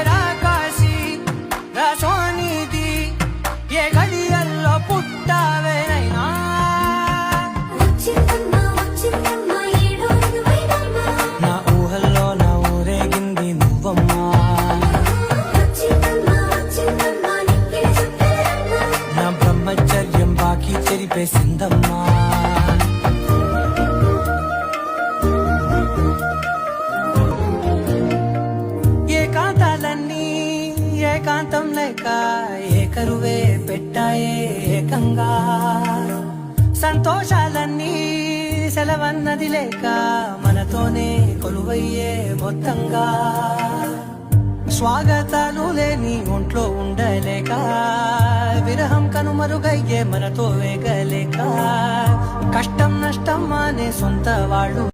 రాకాసి రసోనిది ఏ గడియల్లో పుట్టావేనైనా నా ఊహల్లో నా ఊరేగింది నువ్వమ్మా నా బ్రహ్మచర్యం బాకీ చెరిపేసిందమ్మా ఏకాంతం లేక ఏకరువే పెట్టాయే ఏకంగా సంతోషాలన్నీ సెలవన్నది లేక మనతోనే కొలువయ్యే మొత్తంగా స్వాగతాలు లేని ఒంట్లో ఉండలేక విరహం కనుమరుగయ్యే మనతో వేగలేక కష్టం నష్టం అనే సొంత వాళ్ళు